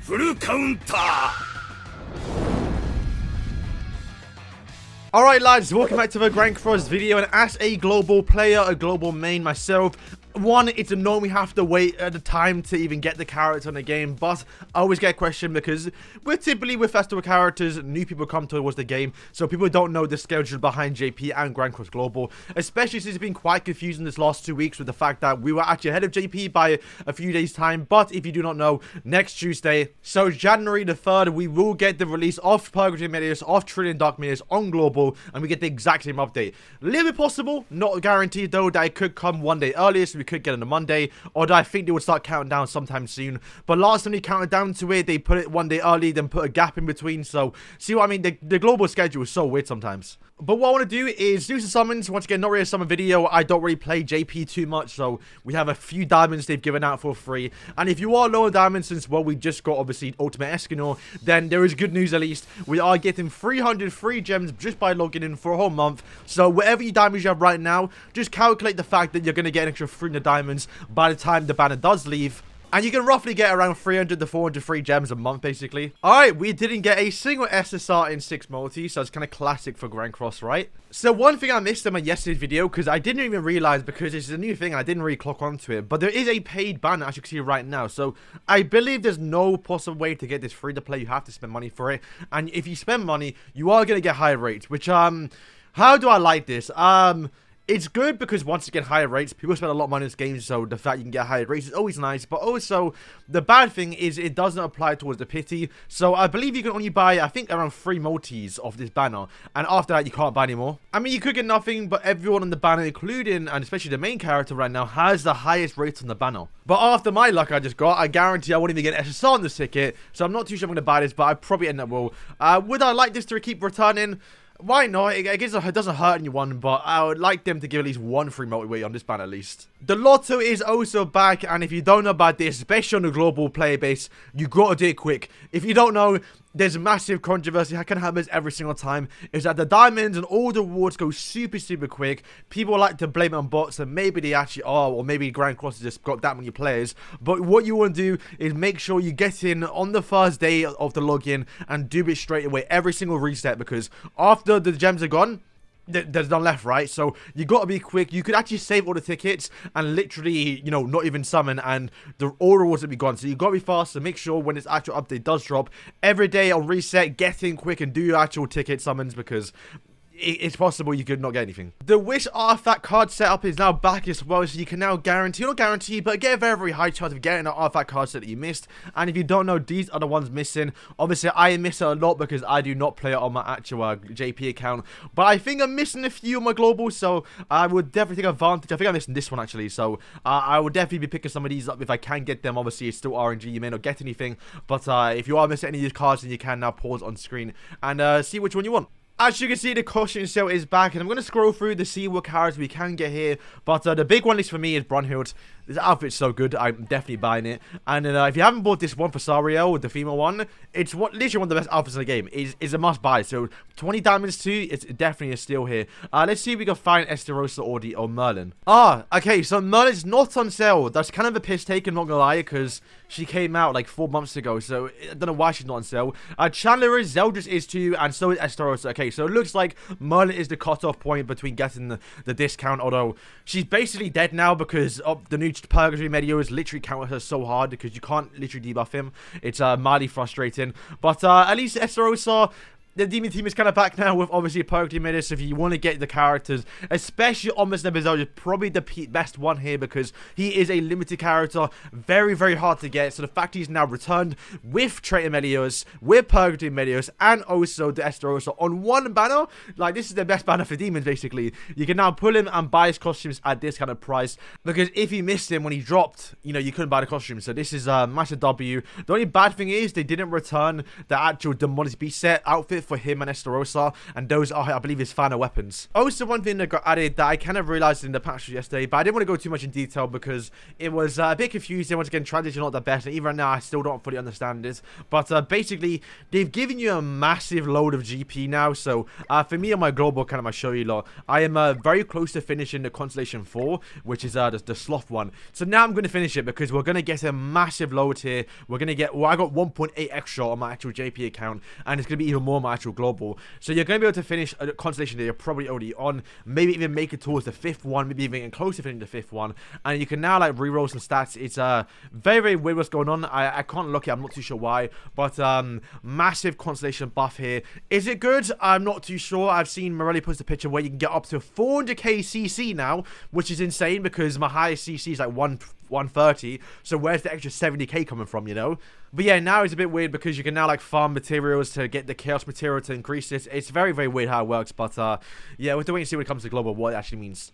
フルカウンター Alright lads, welcome back to the Grand Cross video, and as a global player, a global main myself, one, it's annoying we have to wait at the time to even get the character in the game, but I always get a question because we're typically with festival characters, new people come towards the game, so people don't know the schedule behind JP and Grand Cross Global, especially since it's been quite confusing this last 2 weeks with the fact that we were actually ahead of JP by a few days time. But if you do not know, next Tuesday, so January the 3rd, we will get the release of Purgatory Meliodas, of Trillion Dark Meliodas on Global, and we get the exact same update. A little bit possible, not guaranteed though, that it could come one day earlier, so we could get it on a Monday, or I think they would start counting down sometime soon. But last time they counted down to it, they put it one day early, then put a gap in between. So see what I mean? The global schedule is so weird sometimes. But what I want to do is do some summons. Once again, not really a summon video. I don't really play JP too much, so we have a few diamonds they've given out for free. And if you are low on diamonds, since, well, we just got, obviously, Ultimate Escanor, then there is good news at least. We are getting 300 free gems just by logging in for a whole month. So whatever you diamonds you have right now, just calculate the fact that you're going to get an extra 300 diamonds by the time the banner does leave. And you can roughly get around 300 to 400 free gems a month, basically. Alright, we didn't get a single SSR in 6 multi, so it's kind of classic for Grand Cross, right? So one thing I missed in my yesterday's video, because I didn't even realize, because it's a new thing and I didn't really clock onto it, but there is a paid banner, as you can see right now. So I believe there's no possible way to get this free to play. You have to spend money for it. And if you spend money, you are going to get higher rates, which, how do I like this? It's good because once you get higher rates, people spend a lot of money in this game, so the fact you can get higher rates is always nice. But also, the bad thing is it doesn't apply towards the pity. So I believe you can only buy, I think, around 3 multis of this banner. And after that, you can't buy anymore. I mean, you could get nothing, but everyone on the banner, including, and especially the main character right now, has the highest rates on the banner. But after my luck I just got, I guarantee I won't even get an SSR on this ticket. So I'm not too sure I'm going to buy this, but I probably end up will. Would I like this to keep returning? Why not? I guess it doesn't hurt anyone, but I would like them to give at least one free multi-way on this banner at least. The Lotto is also back, and if you don't know about this, especially on the global player base, you gotta do it quick. If you don't know, there's massive controversy that can happen every single time, is that the diamonds and all the rewards go super quick. People like to blame it on bots, and maybe they actually are, or maybe Grand Cross has just got that many players. But what you want to do is make sure you get in on the first day of the login and do it straight away, every single reset, because after the gems are gone, there's none left, right? So you got to be quick. You could actually save all the tickets and literally, you know, not even summon, and all rewards will be gone. So you got to be fast, so make sure when this actual update does drop every day on reset, get in quick and do your actual ticket summons, because it's possible you could not get anything. The Wish Artifact card setup is now back as well, so you can now guarantee, not guarantee, but get a very high chance of getting an artifact card set that you missed. And if you don't know, these are the ones missing. Obviously, I miss it a lot because I do not play it on my actual JP account, but I think I'm missing a few on my global, so I would definitely take advantage. I think I'm missing this one actually, so I would definitely be picking some of these up if I can get them. Obviously, it's still RNG, you may not get anything, but if you are missing any of these cards, then you can now pause on screen and see which one you want. As you can see, the costume sale is back, and I'm going to scroll through to see what characters we can get here. But the big one, at least for me, is Brunhild. This outfit's so good, I'm definitely buying it. And if you haven't bought this one for Sariel, the female one, it's literally one of the best outfits in the game. It's a must buy. So 20 diamonds too, it's definitely a steal here. Let's see if we can find SDSGC or Merlin. Okay, so Merlin's not on sale. That's kind of a piss take, I'm not gonna lie, because she came out like 4 months ago, so I don't know why she's not on sale. Chandler is, Zeldris is too, and so is SDSGC. Okay, so it looks like Merlin is the cutoff point between getting the discount, although she's basically dead now because of the new Purgatory Meliodas literally counter her so hard because you can't literally debuff him. It's mildly frustrating, but at least SDSGC, the demon team is kind of back now with obviously Purgatory Meliodas. So if you want to get the characters, especially Omnis Nebizal is probably the best one here because he is a limited character, very hard to get. So the fact he's now returned with Traitor Meliodas, with Purgatory Meliodas, and also the SDSGC on one banner, like this is the best banner for demons basically. You can now pull him and buy his costumes at this kind of price, because if you missed him when he dropped, you know, you couldn't buy the costumes. So this is a massive W. The only bad thing is they didn't return the actual Demonic Beast set outfit exclusive for him and Estarossa, and those are, I believe, his final weapons. Also, one thing that got added that I kind of realized in the patch yesterday, but I didn't want to go too much in detail because it was a bit confusing. Once again, transition not the best, and even right now I still don't fully understand it. But basically, they've given you a massive load of GP now. So for me on my global account, I might show you lot, I am very close to finishing the Constellation 4, which is the sloth one. So now I'm going to finish it because we're going to get a massive load here. We're going to get, well, I got 1.8 extra on my actual JP account, and it's going to be even more on my actual global. So you're going to be able to finish a Constellation that you're probably already on, maybe even make it towards the 5th one, maybe even get close to finishing the 5th one, and you can now like reroll some stats. It's very, very weird what's going on. I can't look it, I'm not too sure why, but massive Constellation buff here. Is it good? I'm not too sure. I've seen Morelli post a picture where you can get up to 400k CC now, which is insane because my highest CC is like 130, so where's the extra 70k coming from, you know? But yeah, now it's a bit weird because you can now like farm materials to get the chaos material to increase this. It's very, very weird how it works, but yeah, we'll have to wait and see when it comes to global what it actually means.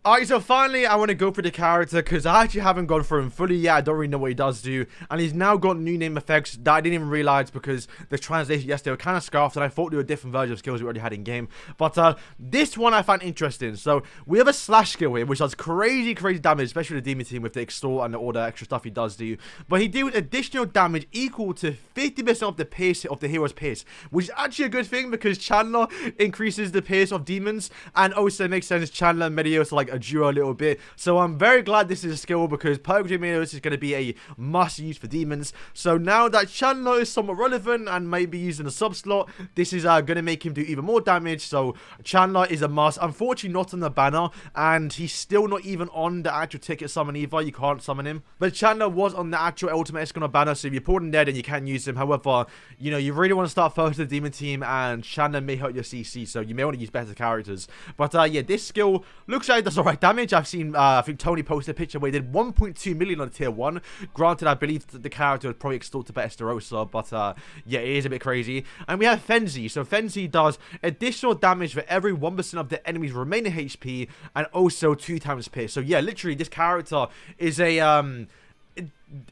Alright, so finally, I want to go for the character because I actually haven't gone for him fully yet. I don't really know what he does do. And he's now got new name effects that I didn't even realize because the translation yesterday were kind of scarfed and I thought they were different versions of skills we already had in game. But this one I found interesting. So we have a slash skill here, which does crazy, crazy damage, especially the demon team with the extort and all the extra stuff he does do. But he deals additional damage equal to 50% of the pierce of the hero's pierce, which is actually a good thing because Chandler increases the pierce of demons, and also makes sense Chandler and Meliodas are like a duo a little bit. So I'm very glad this is a skill because Purgatory Meliodas is going to be a must use for demons. So now that Chandler is somewhat relevant and maybe used in a sub slot, this is going to make him do even more damage. So Chandler is a must. Unfortunately not on the banner, and he's still not even on the actual ticket summon either. You can't summon him, but Chandler was on the actual ultimate Escanor banner, so if you pulled him there then you can use him. However, you know, you really want to start first with the demon team, and Chandler may hurt your CC, so you may want to use better characters. But yeah, this skill looks like it does alright damage. I've seen I think Tony posted a picture where he did 1.2 million on tier 1. Granted, I believe that the character was probably extorted by Estarossa, but yeah, it is a bit crazy. And we have Fenzi. So Fenzi does additional damage for every 1% of the enemy's remaining HP, and also 2 times pierce. So yeah, literally this character is a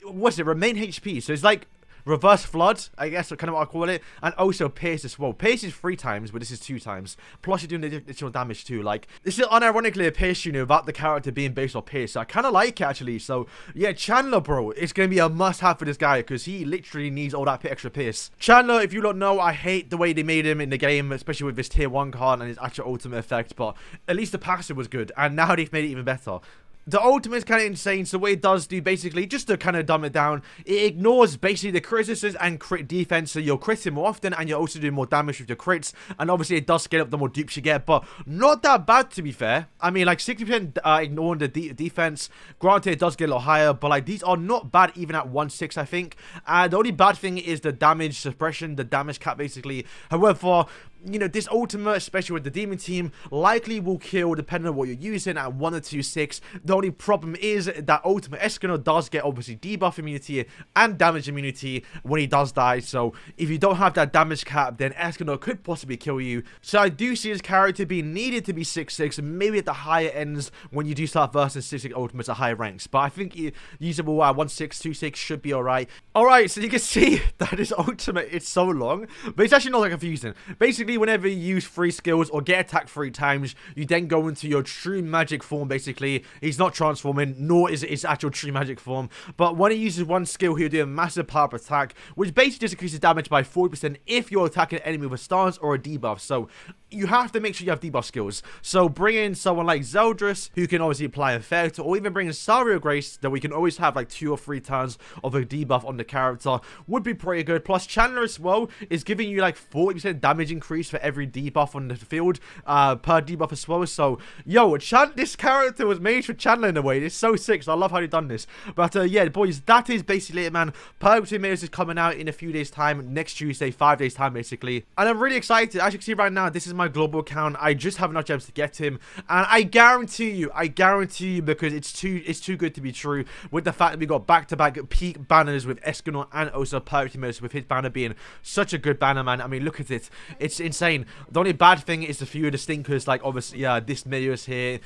what's it, remain HP, so it's like reverse flood, I guess, kind of what I call it. And also pierce as well. Pierce is 3 times, but this is 2 times. Plus you're doing the additional damage too. Like, this is unironically a pierce unit without the character being based on pierce. So I kind of like it actually. So yeah, Chandler, bro, it's going to be a must have for this guy because he literally needs all that extra pierce. Chandler, if you don't know, I hate the way they made him in the game, especially with his tier 1 card and his actual ultimate effect, but at least the passive was good, and now they've made it even better. The ultimate is kind of insane, so what it does do, basically, just to kind of dumb it down, it ignores basically the criticisms and crit defense, so you'll crit him more often, and you're also doing more damage with your crits, and obviously it does scale up the more dupes you get, but not that bad, to be fair. I mean, like, 60% ignoring the defense, granted it does get a lot higher, but like, these are not bad even at 1/6, I think. The only bad thing is the damage suppression, the damage cap, basically. However, you know, this ultimate, especially with the demon team, likely will kill depending on what you're using at 1 or 2/6. The only problem is that ultimate Escanor does get obviously debuff immunity and damage immunity when he does die. So if you don't have that damage cap, then Escanor could possibly kill you. So I do see his character being needed to be 6/6, maybe at the higher ends when you do start versus 6/6 ultimates at higher ranks. But I think usable at 1/6, 2/6 should be alright. Alright, so you can see that his ultimate is so long, but it's actually not that confusing. Basically, whenever you use 3 skills or get attacked 3 times, you then go into your true magic form, basically. He's not transforming, nor is it his actual true magic form. But when he uses 1 skill, he'll do a massive power-up attack, which basically just increases damage by 40% if you're attacking an enemy with a stance or a debuff. So you have to make sure you have debuff skills. So bring in someone like Zeldris, who can obviously apply effect, or even bring in Sario Grace, that we can always have like 2 or 3 turns of a debuff on the character, would be pretty good. Plus Chandler as well is giving you like 40% damage increase for every debuff on the field, per debuff as well. So yo, this character was made for Chandler in a way. It's so sick, so I love how they've done this. But yeah, boys, that is basically it, man. Purgatory Meliodas is coming out in a few days time, next Tuesday, 5 days time basically, and I'm really excited. As you can see right now, this is my global account. I just have enough gems to get him, and I guarantee you, because it's too good to be true, with the fact that we got back-to-back peak banners with Escanor and also Purgatory Meliodas, with his banner being such a good banner, man. I mean, look at it, it's insane. The only bad thing is a few of the stinkers, like obviously, yeah, this Meliodas here.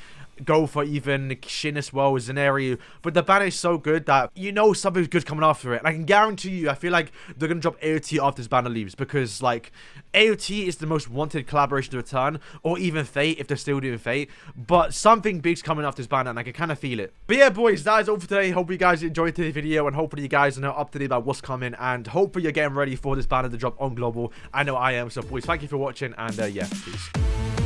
go for even Shin as well as an area. But the banner is so good that you know something's good coming after it. And I can guarantee you, I feel like they're going to drop AOT after this banner leaves, because like AOT is the most wanted collaboration to return, or even Fate if they're still doing Fate. But something big's coming after this banner and I can kind of feel it. But yeah, boys, that is all for today. Hope you guys enjoyed today's video, and hopefully you guys are now up to date about what's coming, and hopefully you're getting ready for this banner to drop on global. I know I am. So boys, thank you for watching, and yeah, peace.